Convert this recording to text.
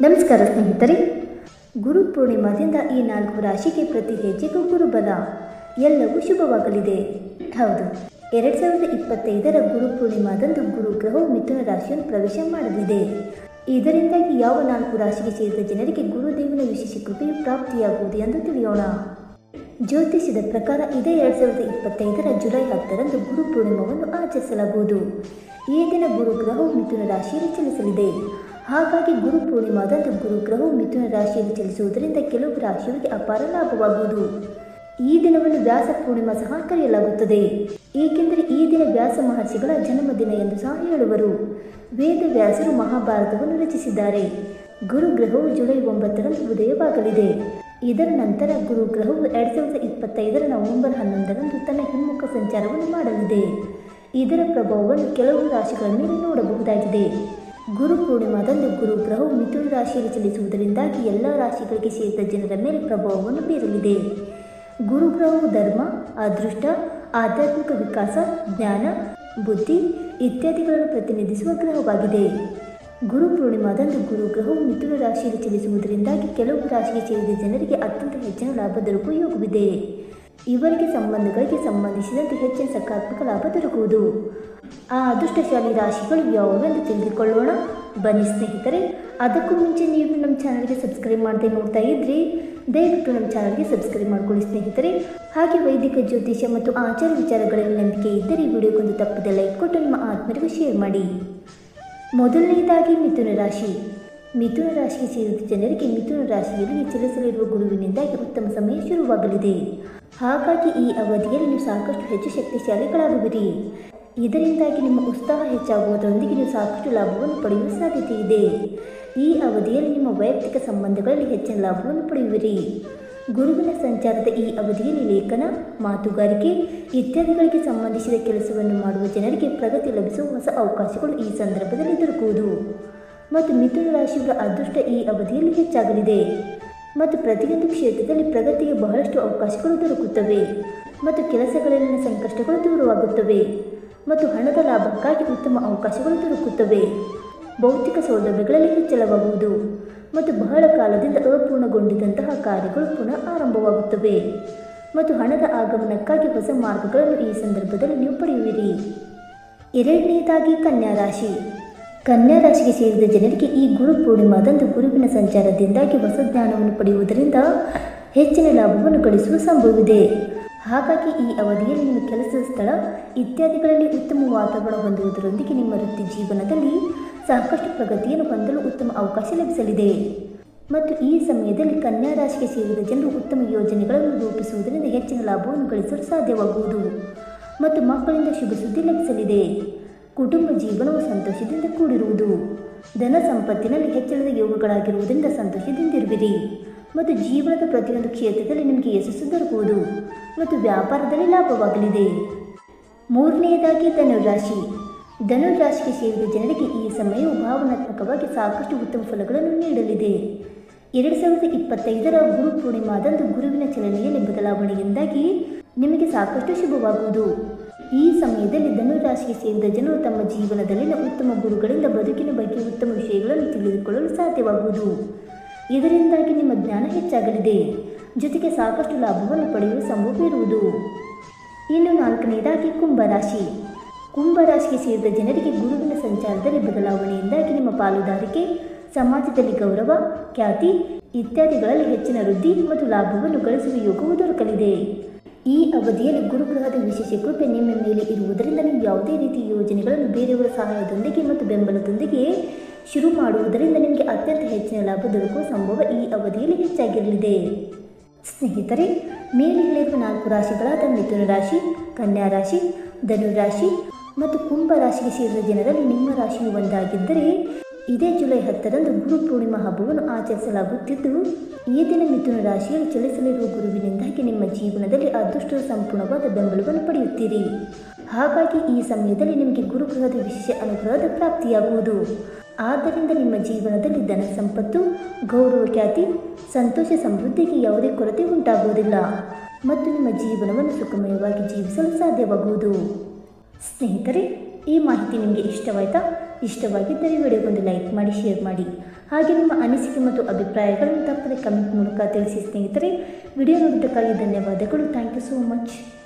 ನಮಸ್ಕಾರ ಸ್ನೇಹಿತರೆ, ಗುರು ಪೂರ್ಣಿಮಾದಿಂದ ಈ 4 ರಾಶಿಗೆ ಪ್ರತಿ ಹೆಜ್ಜೆಗೂ ಗುರುಬಲ ಎಲ್ಲವೂ ಶುಭವಾಗಲಿದೆ. ಹೌದು, 2025ರ ಗುರು ಪೂರ್ಣಿಮಾದಂದು ಗುರು ಗ್ರಹವು ಮಿಥುನ ರಾಶಿಯನ್ನು ಪ್ರವೇಶ ಮಾಡಲಿದೆ. ಇದರಿಂದಾಗಿ ಯಾವ 4 ರಾಶಿಗೆ ಸೇರಿದ ಜನರಿಗೆ ಗುರುದೇವನ ವಿಶೇಷ ಕೃಪೆಯು ಪ್ರಾಪ್ತಿಯಾಗುವುದು ಎಂದು ತಿಳಿಯೋಣ. ಜ್ಯೋತಿಷ್ಯದ ಪ್ರಕಾರ ಇದೇ 2025ರ ಜುಲೈ 10ರಂದು ಗುರು ಪೂರ್ಣಿಮಾವನ್ನು ಆಚರಿಸಲಾಗುವುದು. ಈ ದಿನ ಗುರು ಗ್ರಹವು ಮಿಥುನ ರಾಶಿಯಲ್ಲಿ ಚಲಿಸಲಿದೆ. ಹಾಗಾಗಿ ಗುರು ಪೂರ್ಣಿಮಾದಂದು ಗುರು ಗ್ರಹವು ಮಿಥುನ ರಾಶಿಯಲ್ಲಿ ಚಲಿಸುವುದರಿಂದ ಕೆಲವು ರಾಶಿಯವರಿಗೆ ಅಪಾರ ಲಾಭವಾಗುವುದು. ಈ ದಿನವನ್ನು ವ್ಯಾಸ ಪೂರ್ಣಿಮಾ ಸಹ ಕರೆಯಲಾಗುತ್ತದೆ, ಏಕೆಂದರೆ ಈ ದಿನ ವ್ಯಾಸ ಮಹರ್ಷಿಗಳ ಜನ್ಮದಿನ ಎಂದು ಸಹ ಹೇಳುವರು. ವೇದ ವ್ಯಾಸರು ಮಹಾಭಾರತವನ್ನು ರಚಿಸಿದ್ದಾರೆ. ಗುರು ಗ್ರಹವು ಜುಲೈ 9ರಂದು ಉದಯವಾಗಲಿದೆ. ಇದರ ನಂತರ ಗುರು ಗ್ರಹವು 2025ರ ನವೆಂಬರ್ 11ರಂದು ತನ್ನ ಹಿಮ್ಮುಖ ಸಂಚಾರವನ್ನು ಮಾಡಲಿದೆ. ಇದರ ಪ್ರಭಾವವನ್ನು ಕೆಲವು ರಾಶಿಗಳ ಮೇಲೆ ನೋಡಬಹುದಾಗಿದೆ. ಗುರು ಪೂರ್ಣಿಮಾದಂದು ಗುರು ಗ್ರಹವು ಮಿಥುನ ರಾಶಿಯಲ್ಲಿ ಚಲಿಸುವುದರಿಂದಾಗಿ ಎಲ್ಲ ರಾಶಿಗಳಿಗೆ ಸೇರಿದ ಜನರ ಮೇಲೆ ಪ್ರಭಾವವನ್ನು ಬೀರಲಿದೆ. ಗುರು ಗ್ರಹವು ಧರ್ಮ, ಅದೃಷ್ಟ, ಆಧ್ಯಾತ್ಮಿಕ ವಿಕಾಸ, ಜ್ಞಾನ, ಬುದ್ಧಿ ಇತ್ಯಾದಿಗಳನ್ನು ಪ್ರತಿನಿಧಿಸುವ ಗ್ರಹವಾಗಿದೆ. ಗುರು ಪೂರ್ಣಿಮಾದಂದು ಗುರು ಗ್ರಹವು ಮಿಥುನ ರಾಶಿಯಲ್ಲಿ ಚಲಿಸುವುದರಿಂದಾಗಿ ಕೆಲವು ರಾಶಿಗೆ ಸೇರಿದ ಜನರಿಗೆ ಅತ್ಯಂತ ಹೆಚ್ಚಿನ ಲಾಭ ದೊರಕುವ ಯೋಗವಿದೆ. ಇವರಿಗೆ ಸಂಬಂಧಗಳಿಗೆ ಸಂಬಂಧಿಸಿದಂತೆ ಹೆಚ್ಚಿನ ಸಕಾರಾತ್ಮಕ ಲಾಭ ದೊರಕುವುದು. ಆ ಅದೃಷ್ಟಶಾಲಿ ರಾಶಿಗಳು ಯಾವುವೆಂದು ತಿಳಿದುಕೊಳ್ಳೋಣ ಬನ್ನಿ ಸ್ನೇಹಿತರೆ. ಅದಕ್ಕೂ ಮುಂಚೆ ನೀವು ನಮ್ಮ ಚಾನಲ್ಗೆ ಸಬ್ಸ್ಕ್ರೈಬ್ ಮಾಡದೆ ನೋಡ್ತಾ ಇದ್ರಿ, ದಯವಿಟ್ಟು ನಮ್ಮ ಚಾನಲ್ಗೆ ಸಬ್ಸ್ಕ್ರೈಬ್ ಮಾಡ್ಕೊಳ್ಳಿ ಸ್ನೇಹಿತರೆ. ಹಾಗೆ ವೈದಿಕ ಜ್ಯೋತಿಷ್ಯ ಮತ್ತು ಆಚಾರ ವಿಚಾರಗಳಲ್ಲಿ ನಂಬಿಕೆ ಇದ್ದರೆ ಈ ವಿಡಿಯೋಗೊಂದು ತಪ್ಪದೆ ಲೈಕ್ ಕೊಟ್ಟು ನಿಮ್ಮ ಆತ್ಮೀಯರಿಗೂ ಶೇರ್ ಮಾಡಿ. ಮೊದಲನೆಯದಾಗಿ ಮಿಥುನ ರಾಶಿ. ಮಿಥುನ ರಾಶಿಗೆ ಸೇರಿದ ಜನರಿಗೆ ಮಿಥುನ ರಾಶಿಯಲ್ಲಿ ಚಲಿಸಲಿರುವ ಗುರುವಿನಿಂದಾಗಿ ಉತ್ತಮ ಸಮಯ ಶುರುವಾಗಲಿದೆ. ಹಾಗಾಗಿ ಈ ಅವಧಿಯಲ್ಲಿ ನೀವು ಸಾಕಷ್ಟು ಹೆಚ್ಚು ಶಕ್ತಿಶಾಲಿಗಳಾಗುವಿರಿ. ಇದರಿಂದಾಗಿ ನಿಮ್ಮ ಉತ್ಸಾಹ ಹೆಚ್ಚಾಗುವುದರೊಂದಿಗೆ ನೀವು ಸಾಕಷ್ಟು ಲಾಭವನ್ನು ಪಡೆಯುವ ಸಾಧ್ಯತೆ ಇದೆ. ಈ ಅವಧಿಯಲ್ಲಿ ನಿಮ್ಮ ವೈಯಕ್ತಿಕ ಸಂಬಂಧಗಳಲ್ಲಿ ಹೆಚ್ಚಿನ ಲಾಭವನ್ನು ಪಡೆಯುವಿರಿ. ಗುರುವಿನ ಸಂಚಾರದ ಈ ಅವಧಿಯಲ್ಲಿ ಲೇಖನ, ಮಾತುಗಾರಿಕೆ ಇತ್ಯಾದಿಗಳಿಗೆ ಸಂಬಂಧಿಸಿದ ಕೆಲಸವನ್ನು ಮಾಡುವ ಜನರಿಗೆ ಪ್ರಗತಿ ಲಭಿಸುವ ಹೊಸ ಅವಕಾಶಗಳು ಈ ಸಂದರ್ಭದಲ್ಲಿ ದೊರಕುವುದು. ಮತ್ತು ಮಿಥುನ ರಾಶಿಯವರ ಅದೃಷ್ಟ ಈ ಅವಧಿಯಲ್ಲಿ ಹೆಚ್ಚಾಗಲಿದೆ ಮತ್ತು ಪ್ರತಿಯೊಂದು ಕ್ಷೇತ್ರದಲ್ಲಿ ಪ್ರಗತಿಗೆ ಬಹಳಷ್ಟು ಅವಕಾಶಗಳು ದೊರಕುತ್ತವೆ ಮತ್ತು ಕೆಲಸಗಳಲ್ಲಿನ ಸಂಕಷ್ಟಗಳು ದೂರವಾಗುತ್ತವೆ ಮತ್ತು ಹಣದ ಲಾಭಕ್ಕಾಗಿ ಉತ್ತಮ ಅವಕಾಶಗಳು ದೊರಕುತ್ತವೆ. ಭೌತಿಕ ಸೌಲಭ್ಯಗಳಲ್ಲಿ ಹೆಚ್ಚಳವಾಗುವುದು ಮತ್ತು ಬಹಳ ಕಾಲದಿಂದ ಅಪೂರ್ಣಗೊಂಡಿದ್ದಂತಹ ಕಾರ್ಯಗಳು ಪುನಃ ಆರಂಭವಾಗುತ್ತವೆ ಮತ್ತು ಹಣದ ಆಗಮನಕ್ಕಾಗಿ ಹೊಸ ಮಾರ್ಗಗಳನ್ನು ಈ ಸಂದರ್ಭದಲ್ಲಿ ನೀವು ಪಡೆಯುವಿರಿ. ಎರಡನೆಯದಾಗಿ ಕನ್ಯಾ ರಾಶಿ. ಕನ್ಯಾ ರಾಶಿಗೆ ಸೇರಿದ ಜನರಿಗೆ ಈ ಗುರು ಪೂರ್ಣಿಮಾದಂದು ಗುರುವಿನ ಸಂಚಾರದಿಂದಾಗಿ ಹೊಸ ಜ್ಞಾನವನ್ನು ಪಡೆಯುವುದರಿಂದ ಹೆಚ್ಚಿನ ಲಾಭವನ್ನು ಗಳಿಸುವ ಸಂಭವವಿದೆ. ಹಾಗಾಗಿ ಈ ಅವಧಿಯಲ್ಲಿ ನಿಮ್ಮ ಕೆಲಸದ ಸ್ಥಳ ಇತ್ಯಾದಿಗಳಲ್ಲಿ ಉತ್ತಮ ವಾತಾವರಣ ಹೊಂದುವುದರೊಂದಿಗೆ ನಿಮ್ಮ ವೃತ್ತಿ ಜೀವನದಲ್ಲಿ ಸಾಕಷ್ಟು ಪ್ರಗತಿಯನ್ನು ಹೊಂದಲು ಉತ್ತಮ ಅವಕಾಶ ಲಭಿಸಲಿದೆ. ಮತ್ತು ಈ ಸಮಯದಲ್ಲಿ ಕನ್ಯಾ ರಾಶಿಗೆ ಸೇರಿದ ಜನರು ಉತ್ತಮ ಯೋಜನೆಗಳನ್ನು ರೂಪಿಸುವುದರಿಂದ ಹೆಚ್ಚಿನ ಲಾಭವನ್ನು ಗಳಿಸಲು ಸಾಧ್ಯವಾಗುವುದು ಮತ್ತು ಮಕ್ಕಳಿಂದ ಶುಭ ಸುದ್ದಿ ಲಭಿಸಲಿದೆ. ಕುಟುಂಬ ಜೀವನವು ಸಂತೋಷದಿಂದ ಕೂಡಿರುವುದು. ಧನ ಸಂಪತ್ತಿನಲ್ಲಿ ಹೆಚ್ಚಳದ ಯೋಗಗಳಾಗಿರುವುದರಿಂದ ಸಂತೋಷದಿಂದಿರುವಿರಿ ಮತ್ತು ಜೀವನದ ಪ್ರತಿಯೊಂದು ಕ್ಷೇತ್ರದಲ್ಲಿ ನಿಮಗೆ ಯಶಸ್ಸು ದೊರಕುವುದು ಮತ್ತು ವ್ಯಾಪಾರದಲ್ಲಿ ಲಾಭವಾಗಲಿದೆ. ಮೂರನೆಯದಾಗಿ ಧನುರಾಶಿ. ಧನುರಾಶಿಗೆ ಸೇರಿದ ಜನರಿಗೆ ಈ ಸಮಯವು ಭಾವನಾತ್ಮಕವಾಗಿ ಸಾಕಷ್ಟು ಉತ್ತಮ ಫಲಗಳನ್ನು ನೀಡಲಿದೆ. 2025ರ ಗುರು ಪೂರ್ಣಿಮಾದಂದು ಗುರುವಿನ ಚಲನೆಯಲ್ಲಿ ಬದಲಾವಣೆಯಿಂದಾಗಿ ನಿಮಗೆ ಸಾಕಷ್ಟು ಶುಭವಾಗುವುದು. ಈ ಸಮಯದಲ್ಲಿ ಧನುರಾಶಿಗೆ ಸೇರಿದ ಜನರು ತಮ್ಮ ಜೀವನದಲ್ಲಿನ ಉತ್ತಮ ಗುರುಗಳಿಂದ ಬದುಕಿನ ಬಗ್ಗೆ ಉತ್ತಮ ವಿಷಯಗಳನ್ನು ತಿಳಿದುಕೊಳ್ಳಲು ಸಾಧ್ಯವಾಗುವುದು. ಇದರಿಂದಾಗಿ ನಿಮ್ಮ ಜ್ಞಾನ ಹೆಚ್ಚಾಗಲಿದೆ, ಜೊತೆಗೆ ಸಾಕಷ್ಟು ಲಾಭವನ್ನು ಪಡೆಯುವ ಸಂಭವವಿರುವುದು. ಇನ್ನು ನಾಲ್ಕನೆಯದಾಗಿ ಕುಂಭರಾಶಿ. ಕುಂಭರಾಶಿಗೆ ಸೇರಿದ ಜನರಿಗೆ ಗುರುವಿನ ಸಂಚಾರದಲ್ಲಿ ಬದಲಾವಣೆಯಿಂದಾಗಿ ನಿಮ್ಮ ಪಾಲುದಾರಿಕೆ, ಸಮಾಜದಲ್ಲಿ ಗೌರವ, ಖ್ಯಾತಿ ಇತ್ಯಾದಿಗಳಲ್ಲಿ ಹೆಚ್ಚಿನ ವೃದ್ಧಿ ಮತ್ತು ಲಾಭವನ್ನು ಗಳಿಸುವ ಯೋಗವು ದೊರಕಲಿದೆ. ಈ ಅವಧಿಯಲ್ಲಿ ಗುರುಗ್ರಹದ ವಿಶೇಷ ಕೃಪೆ ನಿಮ್ಮ ಮೇಲೆ ಇರುವುದರಿಂದ ನೀವು ಯಾವುದೇ ರೀತಿಯ ಯೋಜನೆಗಳನ್ನು ಬೇರೆಯವರ ಸಹಾಯದೊಂದಿಗೆ ಮತ್ತು ಬೆಂಬಲದೊಂದಿಗೆ ಶುರು ಮಾಡುವುದರಿಂದ ನಿಮಗೆ ಅತ್ಯಂತ ಹೆಚ್ಚಿನ ಲಾಭ ದೊರಕುವ ಸಂಭವ ಈ ಅವಧಿಯಲ್ಲಿ ಹೆಚ್ಚಾಗಿರಲಿದೆ. ಸ್ನೇಹಿತರೆ, ಮೇಲೆ ಹೇಳಿರುವ 4 ರಾಶಿಗಳಾದ ಮಿಥುನ ರಾಶಿ, ಕನ್ಯಾ ರಾಶಿ, ಧನುರಾಶಿ ಮತ್ತು ಕುಂಭ ರಾಶಿಗೆ ಸೇರಿದ ಜನರಲ್ಲಿ ನಿಮ್ಮ ರಾಶಿಯು ಒಂದಾಗಿದ್ದರೆ ಇದೇ ಜುಲೈ 10ರಂದು ಗುರು ಪೂರ್ಣಿಮಾ ಹಬ್ಬವನ್ನು ಆಚರಿಸಲಾಗುತ್ತಿದ್ದು, ಈ ದಿನ ಮಿಥುನ ರಾಶಿಯಲ್ಲಿ ಚಲಿಸಲಿರುವ ಗುರುವಿನಿಂದಾಗಿ ನಿಮ್ಮ ಜೀವನದಲ್ಲಿ ಅದೃಷ್ಟದ ಸಂಪೂರ್ಣವಾದ ಬೆಂಬಲವನ್ನು ಪಡೆಯುತ್ತೀರಿ. ಹಾಗಾಗಿ ಈ ಸಮಯದಲ್ಲಿ ನಿಮಗೆ ಗುರುಗ್ರಹದ ವಿಶೇಷ ಅನುಗ್ರಹದ ಪ್ರಾಪ್ತಿಯಾಗುವುದು. ಆದ್ದರಿಂದ ನಿಮ್ಮ ಜೀವನದಲ್ಲಿ ಧನ ಸಂಪತ್ತು, ಗೌರವ, ಖ್ಯಾತಿ, ಸಂತೋಷ, ಸಮೃದ್ಧಿಗೆ ಯಾವುದೇ ಕೊರತೆ ಉಂಟಾಗುವುದಿಲ್ಲ ಮತ್ತು ನಿಮ್ಮ ಜೀವನವನ್ನು ಸುಖಮಯವಾಗಿ ಜೀವಿಸಲು ಸಾಧ್ಯವಾಗುವುದು. ಸ್ನೇಹಿತರೆ, ಈ ಮಾಹಿತಿ ನಿಮಗೆ ಇಷ್ಟವಾಯಿತಾ? ಇಷ್ಟವಾಗಿದ್ದರೆ ವಿಡಿಯೋಗೊಂದು ಲೈಕ್ ಮಾಡಿ, ಶೇರ್ ಮಾಡಿ. ಹಾಗೆ ನಿಮ್ಮ ಅನಿಸಿಕೆ ಮತ್ತು ಅಭಿಪ್ರಾಯಗಳನ್ನು ತಪ್ಪದೆ ಕಮೆಂಟ್ ಮೂಲಕ ತಿಳಿಸಿ ಸ್ನೇಹಿತರೆ. ವಿಡಿಯೋ ನೋಡಿದ್ದಕ್ಕಾಗಿ ಧನ್ಯವಾದಗಳು. Thank you so much.